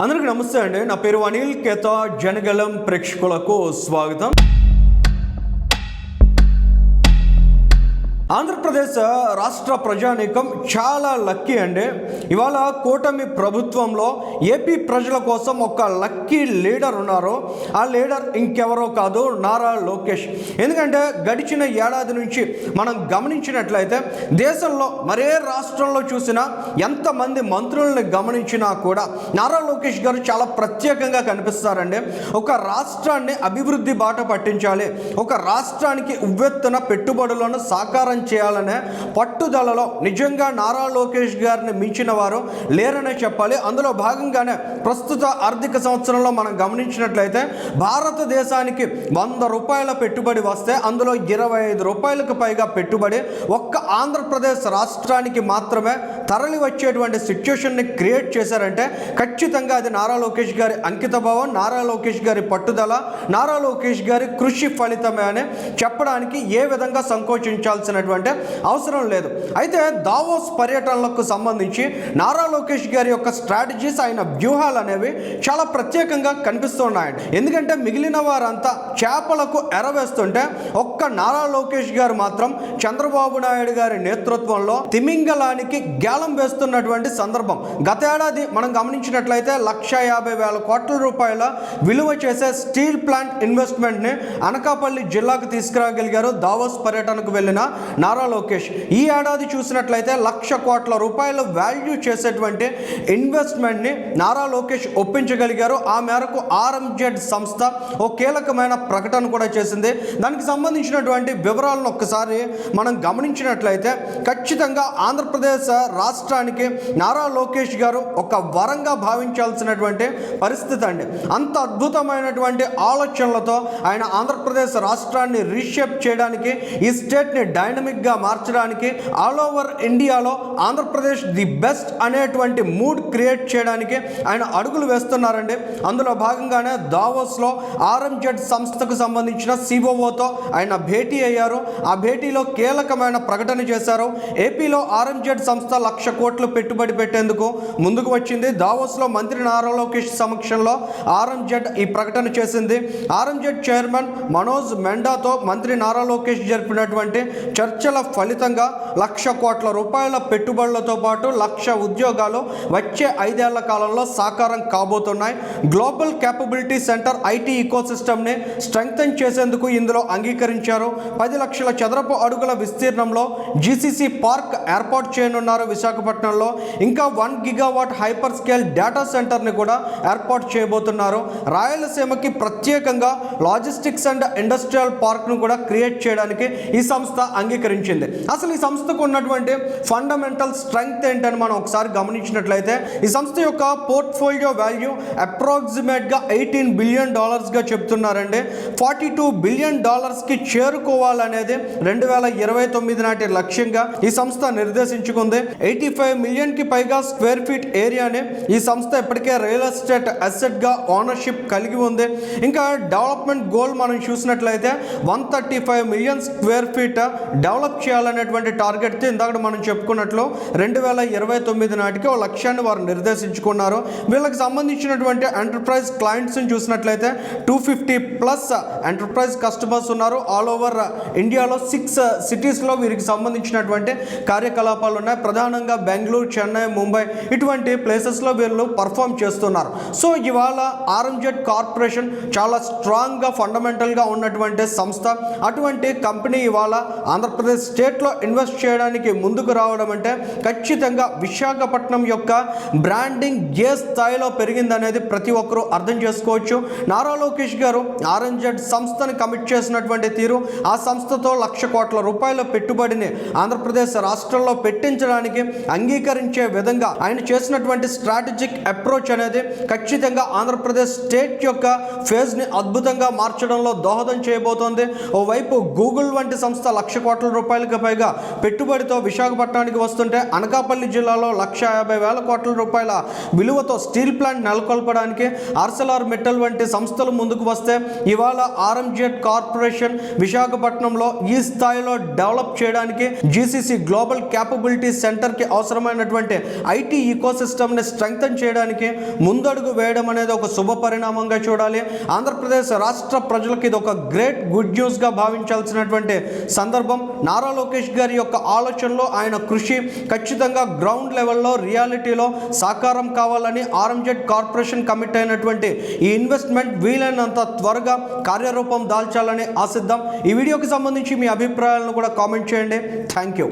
అందరికీ నమస్తే అండి. నా పేరు అనిల్ కేతా. జనగలం ప్రేక్షకులకు స్వాగతం. ఆంధ్రప్రదేశ్ రాష్ట్ర ప్రజానీకం చాలా లక్కీ అండి. ఇవాళ కూటమి ప్రభుత్వంలో ఏపీ ప్రజల కోసం ఒక లక్కీ లీడర్ ఉన్నారు. ఆ లీడర్ ఇంకెవరో కాదు, నారా లోకేష్. ఎందుకంటే గడిచిన ఏడాది నుంచి మనం గమనించినట్లయితే దేశంలో మరే రాష్ట్రంలో చూసినా ఎంతమంది మంత్రుల్ని గమనించినా కూడా నారా లోకేష్ గారు చాలా ప్రత్యేకంగా కనిపిస్తారండి. ఒక రాష్ట్రాన్ని అభివృద్ధి బాట పట్టించాలి, ఒక రాష్ట్రానికి ఉవ్వెత్తున పెట్టుబడులను సాకారం చేయాలనే పట్టుదలలో నిజంగా నారా లోకేష్ గారిని మించిన వారు లేరనే చెప్పాలి. అందులో భాగంగానే ప్రస్తుత ఆర్థిక సంవత్సరంలో మనం గమనించినట్లయితే భారతదేశానికి 100 రూపాయల పెట్టుబడి వస్తే అందులో 25 రూపాయలకు పైగా పెట్టుబడి ఒక్క ఆంధ్రప్రదేశ్ రాష్ట్రానికి మాత్రమే తరలి వచ్చేటువంటి సిచ్యుయేషన్ని క్రియేట్ చేశారంటే ఖచ్చితంగా అది నారా లోకేష్ గారి అంకితభావం, నారా లోకేష్ గారి పట్టుదల, నారా లోకేష్ గారి కృషి ఫలితమే అని చెప్పడానికి ఏ విధంగా సంకోచించాల్సిన అవసరం లేదు. అయితే దావోస్ పర్యటనలకు సంబంధించి నారా లోకేష్ గారి యొక్క స్ట్రాటజీస్, ఆయన వ్యూహాలు అనేవి చాలా ప్రత్యేకంగా కనిపిస్తున్నాయండి. ఎందుకంటే మిగిలిన వారంతా చేపలకు ఎరవేస్తుంటే ఒక్క నారా లోకేష్ గారు మాత్రం చంద్రబాబు నాయుడు గారి నేతృత్వంలో తిమింగలానికి గ్యాలం వేస్తున్నటువంటి సందర్భం. గత ఏడాది మనం గమనించినట్లయితే 1,50,000 కోట్ల రూపాయల విలువ చేసే స్టీల్ ప్లాంట్ ఇన్వెస్ట్మెంట్ని అనకాపల్లి జిల్లాకు తీసుకురాగలిగారు దావోస్ పర్యటనకు వెళ్ళిన నారా లోకేష్. ఈ ఏడాది చూసినట్లయితే 1,00,000 కోట్ల రూపాయలు వాల్యూ చేసేటువంటి ఇన్వెస్ట్మెంట్ని నారా లోకేష్ ఒప్పించగలిగారు. ఆ మేరకు ఆర్ఎంజెడ్ సంస్థ ఓ కీలకమైన ప్రకటన కూడా చేసింది. దానికి సంబంధించినటువంటి వివరాలను ఒక్కసారి మనం గమనించినట్లయితే ఖచ్చితంగా ఆంధ్రప్రదేశ్ రాష్ట్రానికి నారా లోకేష్ గారు ఒక వరంగా భావించాల్సినటువంటి పరిస్థితి అండి. అంత అద్భుతమైనటువంటి ఆలోచనలతో ఆయన ఆంధ్రప్రదేశ్ రాష్ట్రాన్ని రీషేప్ చేయడానికి, ఈ స్టేట్ని డైనమిక్గా మార్చడానికి, ఆల్ ఓవర్ ఇండియాలో ఆంధ్రప్రదేశ్ ది బెస్ట్ అనేటువంటి మూడ్ క్రియేట్ చేయడానికి ఆయన అడుగులు వేస్తున్నారండి. అందులో భాగంగానే దావోస్లో ఆర్ఎంజెడ్ సంస్థకు సంబంధించిన సిఓఓతో ఆయన భేటీ అయ్యారు. ఆ భేటీలో కీలకమైన ప్రకటన చేశారు. ఏపీలో ఆర్ఎంజెడ్ సంస్థ 1,00,000 కోట్లు పెట్టుబడి పెట్టేందుకు ముందుకు వచ్చింది. దావోస్లో మంత్రి నారా లోకేష్ సమక్షంలో ఆర్ఎంజెడ్ ఈ ప్రకటన చేసింది. ఆర్ఎంజెడ్ చైర్మన్ మనోజ్ మెండాతో మంత్రి నారా లోకేష్ జరిపినటువంటి చర్చల ఫలితంగా 1,00,000 కోట్ల రూపాయల పెట్టుబడులతో పాటు 1,00,000 ఉద్యోగాలు వచ్చే 5 ఏళ్ల కాలంలో సాకారం కాబోతున్నాయి. గ్లోబల్ క్యాపబిలిటీ సెంటర్ ఐటీ ఈకోసిస్టమ్ని స్ట్రెంగ్తన్ చేసేందుకు ఇందులో అంగీకరించారు. 10 లక్షల చదరపు అడుగుల విస్తీర్ణంలో జీసీసీ పార్క్ ఏర్పాటు చేయనున్నారు విశాఖపట్నంలో. ఇంకా 1 గిగావాట్ హైపర్ స్కేల్ డేటా సెంటర్ని కూడా ఏర్పాటు చేయబోతున్నారు. రాయలసీమకి ప్రత్యేకంగా లాజిస్టిక్స్ అండ్ ఇండస్ట్రియల్ పార్క్ను కూడా క్రియేట్ చేయడానికి ఈ సంస్థ అంగీకరించింది. అసలు ఈ సంస్థకు ఉన్నటువంటి ఫండమెంటల్ స్ట్రెంగ్త్ ఏంటని మనం ఒకసారి గమనించినట్లయితే ఈ సంస్థ యొక్క పోర్ట్ఫోలియో వాల్యూ అప్రాక్సిమేట్గా $18 బిలియన్ చెప్తున్నారండి. $42 బిలియన్ చేరుకోవాలనేది 2029 నాటి లక్ష్యంగా ఈ సంస్థ నిర్దేశించుకుంది. 85 మిలియన్ కి పైగా స్క్వేర్ ఫీట్ ఏరియాని ఈ సంస్థ ఇప్పటికే రియల్ ఎస్టేట్ అసెట్ గా ఓనర్షిప్ కలిగి ఉంది. ఇంకా డెవలప్మెంట్ గోల్ మనం చూసినట్లయితే 135 మిలియన్ స్క్వేర్ ఫీట్ డెవలప్ చేయాలనేటువంటి టార్గెట్తో ఇందాక మనం చెప్పుకున్నట్లు 2029 నాటికి ఒక లక్ష్యాన్ని వారు నిర్దేశించుకున్నారు. వీళ్ళకి సంబంధించినటువంటి ఎంటర్ప్రైజ్ క్లయింట్స్ని చూసినట్లయితే 250+ ఎంటర్ప్రైజ్ కస్టమర్స్ ఉన్నారు. ఆల్ ఓవర్ ఇండియాలో 6 సిటీస్లో వీరికి సంబంధించినటువంటి కార్యకలాపాలు ఉన్నాయి. ప్రధానంగా బెంగళూరు, చెన్నై, ముంబై ఇటువంటి ప్లేసెస్లో వీళ్ళు పర్ఫామ్ చేస్తున్నారు. సో ఇవాళ ఆర్ఎంజెడ్ కార్పొరేషన్ చాలా స్ట్రాంగ్గా ఫండమెంటల్గా ఉన్నటువంటి సంస్థ. అటువంటి కంపెనీ ఇవాళ ఆంధ్రప్రదేశ్ స్టేట్లో ఇన్వెస్ట్ చేయడానికి ముందుకు రావడం అంటే ఖచ్చితంగా విశాఖపట్నం యొక్క బ్రాండింగ్ ఏ స్థాయిలో పెరిగిందనేది ప్రతి ఒక్కరూ అర్థం చేసుకోవచ్చు. నారా లోకేష్ గారు ఆర్ఎంజెడ్ సంస్థని కమిట్ చేసినటువంటి తీరు, ఆ సంస్థతో 1,00,000 కోట్ల రూపాయల పెట్టుబడిని ఆంధ్రప్రదేశ్ రాష్ట్రంలో పెట్టించడానికి అంగీకరించే విధంగా ఆయన చేసినటువంటి స్ట్రాటజిక్ అప్రోచ్ అనేది ఖచ్చితంగా ఆంధ్రప్రదేశ్ స్టేట్ యొక్క ఫేజ్ని అద్భుతంగా మార్చడంలో దోహదం చేయబోతోంది. ఓవైపు గూగుల్ వంటి సంస్థ 1,00,000 కోట్ల రూపాయలకు పైగా పెట్టుబడితో విశాఖపట్నానికి వస్తుంటే అనకాపల్లి జిల్లాలో 1,50,000 కోట్ల రూపాయల విలువతో స్టీల్ ప్లాంట్ నెలకొల్పడానికి ఆర్సెల్ఆర్ మెటల్ వంటి సంస్థలు ముందుకు వస్తే ఇవాళ ఆర్ఎంజెడ్ కార్పొరేషన్ విశాఖపట్నంలో ఈ స్థాయిలో డెవలప్ చేయడానికి జీసీసీ గ్లోబల్ క్యాపబిలిటీ సెంటర్కి అవసరమైనటువంటి ఐటీ ఈకోసిస్టమ్ని స్ట్రెంగ్తన్ చేయడానికి ముందడుగు వేయడం అనేది ఒక శుభ పరిణామంగా చూడాలి. ఆంధ్రప్రదేశ్ రాష్ట్ర ప్రజలకు ఇది ఒక గ్రేట్ గుడ్ న్యూస్గా భావించాల్సినటువంటి సందర్భం. నారా లోకేష్ గారి యొక్క ఆలోచనలో ఆయన కృషి ఖచ్చితంగా గ్రౌండ్ లెవెల్లో రియాలిటీలో సాకారం కావాలని ఆర్ఎంజెడ్ కార్పొరేషన్ కమిట్ అయినటువంటి ఈ ఇన్వెస్ట్మెంట్ వీలైనంత త్వరగా కార్యరూపం దాల్చాలని ఆశిద్దాం. ఈ వీడియోకి సంబంధించి మీ అభిప్రాయాలను కూడా కామెంట్ చేయండి. Thank you.